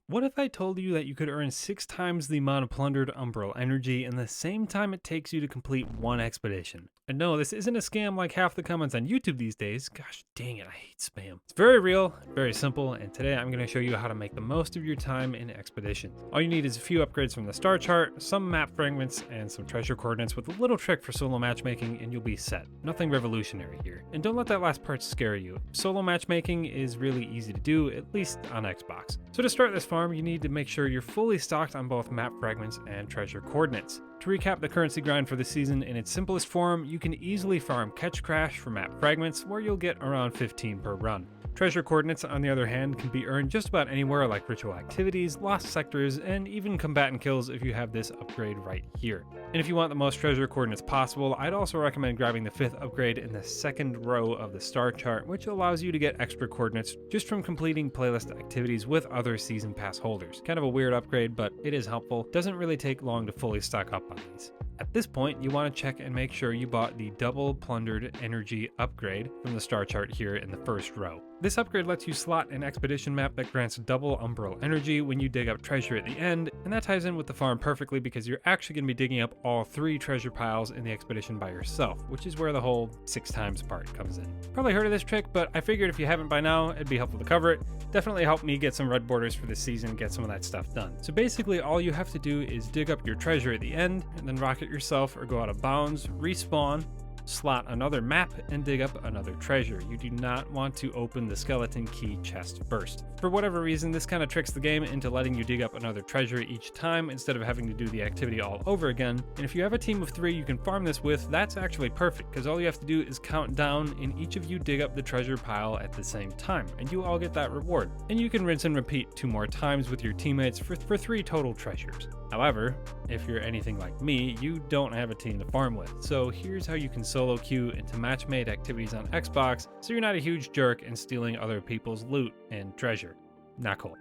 What if I told you that you could earn 6 times the amount of plundered umbral energy in the same time it takes you to complete one expedition? And no, this isn't a scam like half the comments on YouTube these days. Gosh dang it, I hate spam. It's very real, very simple, and today I'm going to show you how to make the most of your time in expeditions. All you need is a few upgrades from the star chart, some map fragments, and some treasure coordinates with a little trick for solo matchmaking, and you'll be set. Nothing revolutionary here. And don't let that last part scare you. Solo matchmaking is really easy to do, at least on Xbox. So to start this farm, you need to make sure you're fully stocked on both map fragments and treasure coordinates. To recap the currency grind for the season in its simplest form, you can easily farm Catch Crash for map fragments, where you'll get around 15 per run. Treasure coordinates, on the other hand, can be earned just about anywhere, like ritual activities, lost sectors, and even combatant kills if you have this upgrade right here. And if you want the most treasure coordinates possible, I'd also recommend grabbing the 5th upgrade in the second row of the star chart, which allows you to get extra coordinates just from completing playlist activities with other season pass holders. Kind of a weird upgrade, but it is helpful. Doesn't really take long to fully stock up on these. At this point, you want to check and make sure you bought the double plundered energy upgrade from the star chart here in the first row. This upgrade lets you slot an expedition map that grants double umbral energy when you dig up treasure at the end, and that ties in with the farm perfectly because you're actually going to be digging up all 3 treasure piles in the expedition by yourself, which is where the whole 6 times part comes in. Probably heard of this trick, but I figured if you haven't by now, it'd be helpful to cover it. Definitely helped me get some red borders for this season, get some of that stuff done. So basically all you have to do is dig up your treasure at the end, and then rocket yourself or go out of bounds, respawn, slot another map, and dig up another treasure. You do not want to open the skeleton key chest first. For whatever reason, this kind of tricks the game into letting you dig up another treasure each time instead of having to do the activity all over again. And if you have a team of 3 you can farm this with, that's actually perfect, because all you have to do is count down and each of you dig up the treasure pile at the same time, and you all get that reward. And you can rinse and repeat 2 more times with your teammates for 3 total treasures. However, if you're anything like me, you don't have a team to farm with. So here's how you can solo queue into match-made activities on Xbox so you're not a huge jerk and stealing other people's loot and treasure. Not cool.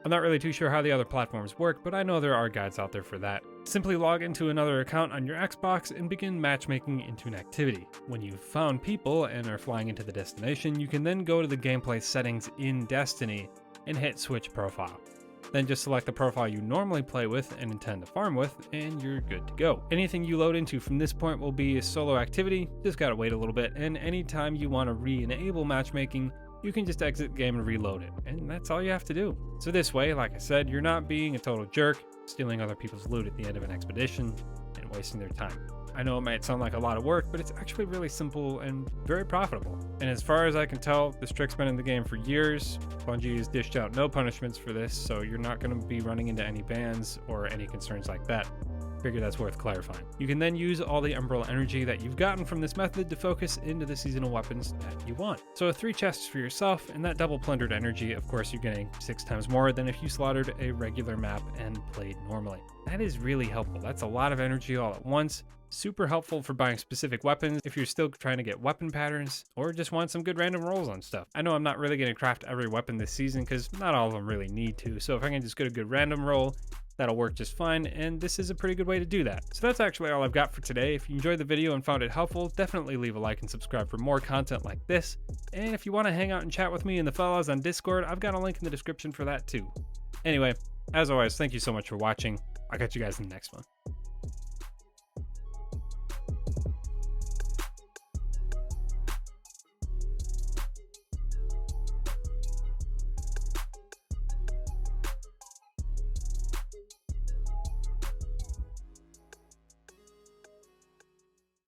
I'm not really too sure how the other platforms work, but I know there are guides out there for that. Simply log into another account on your Xbox and begin matchmaking into an activity. When you've found people and are flying into the destination, you can then go to the gameplay settings in Destiny and hit switch profile. Then just select the profile you normally play with and intend to farm with, and you're good to go. Anything you load into from this point will be a solo activity, just gotta wait a little bit, and anytime you want to re-enable matchmaking, you can just exit the game and reload it, and that's all you have to do. So this way, like I said, you're not being a total jerk, stealing other people's loot at the end of an expedition, and wasting their time. I know it might sound like a lot of work, but it's actually really simple and very profitable. And as far as I can tell, this trick's been in the game for years. Bungie has dished out no punishments for this, so you're not going to be running into any bans or any concerns like that. Figure that's worth clarifying. You can then use all the umbral energy that you've gotten from this method to focus into the seasonal weapons that you want. So 3 chests for yourself, and that double plundered energy, of course you're getting 6 times more than if you slaughtered a regular map and played normally. That is really helpful. That's a lot of energy all at once. Super helpful for buying specific weapons if you're still trying to get weapon patterns or just want some good random rolls on stuff. I know I'm not really going to craft every weapon this season because not all of them really need to, so if I can just get a good random roll, that'll work just fine, and this is a pretty good way to do that. So that's actually all I've got for today. If you enjoyed the video and found it helpful, definitely leave a like and subscribe for more content like this. And if you want to hang out and chat with me and the fellas on Discord, I've got a link in the description for that too. Anyway, as always, thank you so much for watching. I'll catch you guys in the next one.